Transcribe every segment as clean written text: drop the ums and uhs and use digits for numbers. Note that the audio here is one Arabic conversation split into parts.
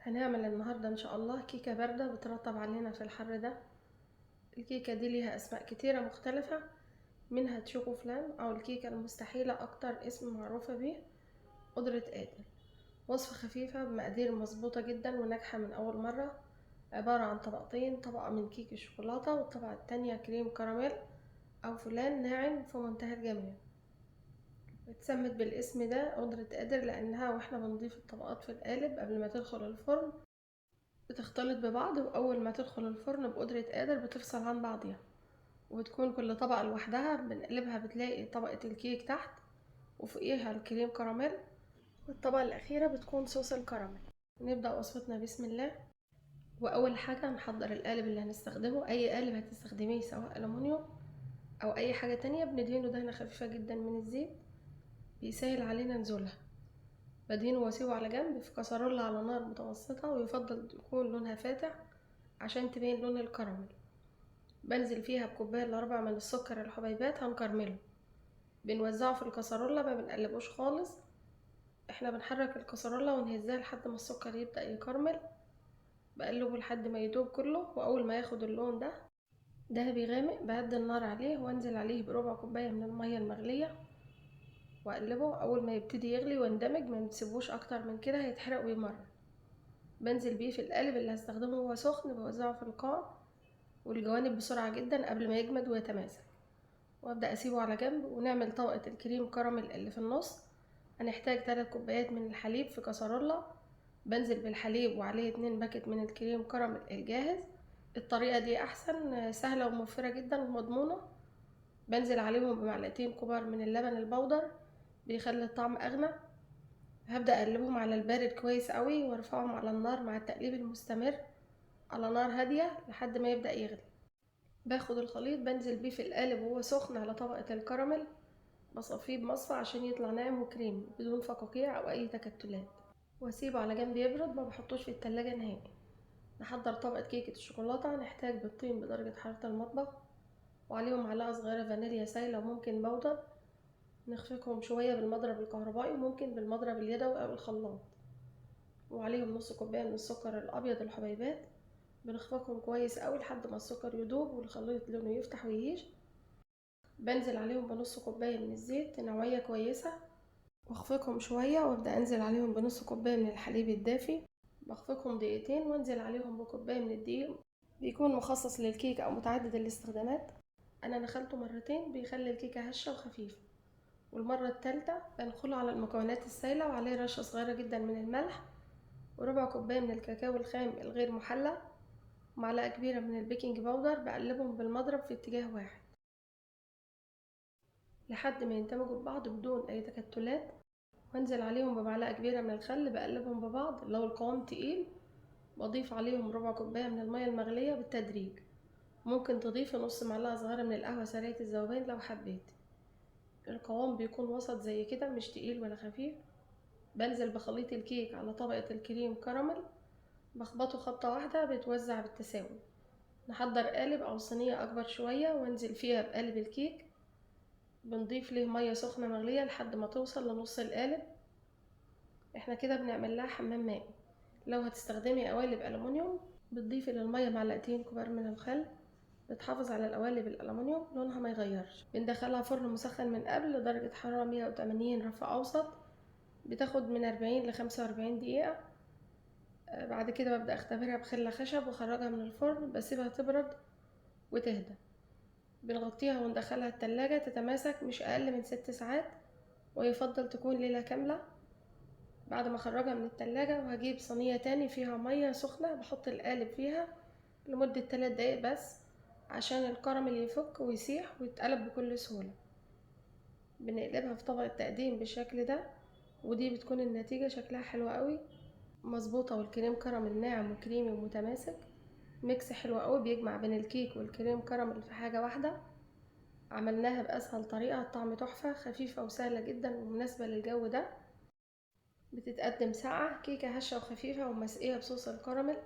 هنعمل النهاردة ان شاء الله كيكة باردة بترطب علينا في الحر ده. الكيكة دي ليها اسماء كتيرة مختلفة، منها تشوكو فلان او الكيكة المستحيلة اكتر اسم معروفة بيه، قدرة قادر. وصفة خفيفة بمقادير مظبوطة جدا وناجحة من اول مرة. عبارة عن طبقتين، طبقة من كيك الشوكولاتة والطبقة التانية كريم كراميل او فلان ناعم في منتهى الجمال. اتسمت بالاسم ده قدرة قادر لانها واحنا بنضيف الطبقات في القالب قبل ما تدخل الفرن بتختلط ببعض، واول ما تدخل الفرن بقدرة قادر بتفصل عن بعضها، وبتكون كل طبقة لوحدها. بنقلبها بتلاقي طبقة الكيك تحت وفوقيها الكريم كراميل، والطبقة الأخيرة بتكون صوص الكراميل. نبدأ وصفتنا بسم الله. وأول حاجة نحضر القالب اللي هنستخدمه. أي قالب هتستخدميه سواء ألمونيوم أو أي حاجة تانية بندهنه دهنة خفيفة جدا من الزيت بيسهل علينا نزولها. بدهنه واسيبه على جنب في كسرولة على نار متوسطة، ويفضل يكون لونها فاتح عشان تبين لون الكراميل. بنزل فيها بكوباية الا ربع من السكر الحبيبات هنكرمله. بنوزعه في الكسرولة، ما بنقلبوش خالص، احنا بنحرك الكسرولة ونهزها لحد ما السكر يبدأ يكرمل. بقلبه لحد ما يدوب كله، واول ما ياخد اللون ده دهبي غامق بهدي النار عليه وانزل عليه بربع كوباية من المية المغلية واقلبه. اول ما يبتدي يغلي واندمج ما نسيبوش اكتر من كده هيتحرق ويمرر. بنزل بيه في القالب اللي هستخدمه وهو سخن، بوزعه في القاع والجوانب بسرعة جدا قبل ما يجمد ويتماسك، وابدأ اسيبه على جنب. ونعمل طبقة الكريم كراميل اللي في النص. هنحتاج 3 كوبايات من الحليب في كسرولة. بنزل بالحليب وعليه 2 باكت من الكريم كراميل الجاهز. الطريقة دي احسن، سهلة وموفرة جدا ومضمونة. بنزل عليهم بمعلقتين كبار من اللبن البودر، بيخلي الطعم اغنى. هبدأ اقلبهم على البارد كويس قوي وارفعهم على النار مع التقليب المستمر على نار هادية لحد ما يبدأ يغلي. باخد الخليط بنزل بيه في القالب وهو سخن على طبقة الكراميل، بصفيه بمصفى عشان يطلع ناعم وكريمي بدون فقاقيع او اي تكتلات، واسيبه على جنب يبرد. ما بحطوش في التلاجة نهائي. نحضر طبقة كيكة الشوكولاتة. هنحتاج بيضتين بدرجة حرارة المطبخ، وعليهم معلقة صغيرة فانيليا سايلة وممكن بودر. نخفقهم شوية بالمضرب الكهربائي وممكن بالمضرب اليدوي او الخلاط، وعليهم نص كوباية من السكر الابيض الحبيبات. بنخفقهم كويس قوي لحد ما السكر يدوب والخليط لونه يفتح ويهيش. بنزل عليهم بنص كوباية من الزيت نوعية كويسة، واخفقهم شوية وابدأ انزل عليهم بنص كوباية من الحليب الدافي. بخفقهم دقيقتين وانزل عليهم بكوباية من الدقيق، بيكون مخصص للكيك او متعدد الاستخدامات. انا نخلته مرتين بيخلي الكيكة هشة وخفيفة. والمرة التالتة بنخله على المكونات السائلة وعليه رشة صغيرة جدا من الملح، وربع كوباية من الكاكاو الخام الغير محلى، ومعلقة كبيرة من البيكنج باودر. بقلبهم بالمضرب في اتجاه واحد لحد ما يندمجوا ببعض بدون اي تكتلات، وانزل عليهم بمعلقة كبيرة من الخل. بقلبهم ببعض. لو القوام تقيل بضيف عليهم ربع كوباية من المية المغلية بالتدريج. ممكن تضيفي نص معلقة صغيرة من القهوة سريعة الذوبان لو حبيت. القوام بيكون وسط زي كده، مش تقيل ولا خفيف. بنزل بخليط الكيك على طبقة الكريم كراميل، بخبطه خبطة واحدة بتوزع بالتساوي. نحضر قالب او صينية اكبر شوية وانزل فيها بقالب الكيك. بنضيف ليه مية سخنة مغلية لحد ما توصل لنص القالب. احنا كده بنعمل لها حمام مائي. لو هتستخدمي قوالب ألمونيوم بتضيفي للمية معلقتين كبار من الخل، بتحافظ على القوالب الألمونيوم لونها ما يغيرش. بندخلها فرن مسخن من قبل لدرجة حرارة 180 رفع أوسط، بتاخد من 40 ل 45 دقيقة. بعد كده ببدأ اختبرها بخلة خشب واخرجها من الفرن، بسيبها تبرد وتهدى. بنغطيها وندخلها التلاجة تتماسك مش أقل من 6 ساعات، ويفضل تكون ليلة كاملة. بعد ما اخرجها من التلاجة وهجيب صينية تاني فيها مية سخنة، بحط القالب فيها لمدة 3 دقايق بس عشان الكراميل يفك ويسيح ويتقلب بكل سهولة. بنقلبها في طبق التقديم بالشكل ده، ودي بتكون النتيجة شكلها حلو قوي مظبوطة، والكريم كراميل ناعم وكريمي ومتماسك. ميكس حلو قوي بيجمع بين الكيك والكريم كراميل في حاجة واحدة. عملناها بأسهل طريقة، الطعم تحفة، خفيفة وسهلة جدا ومناسبة للجو ده. بتتقدم ساقعة، كيكة هشة وخفيفة ومسقية بصوص الكراميل.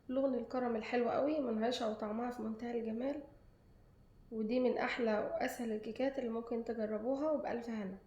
لون الكراميل حلو قوي منعشة وطعمها في منتهى الجمال. ودي من احلى واسهل الكيكات اللي ممكن تجربوها، وبألف هنا.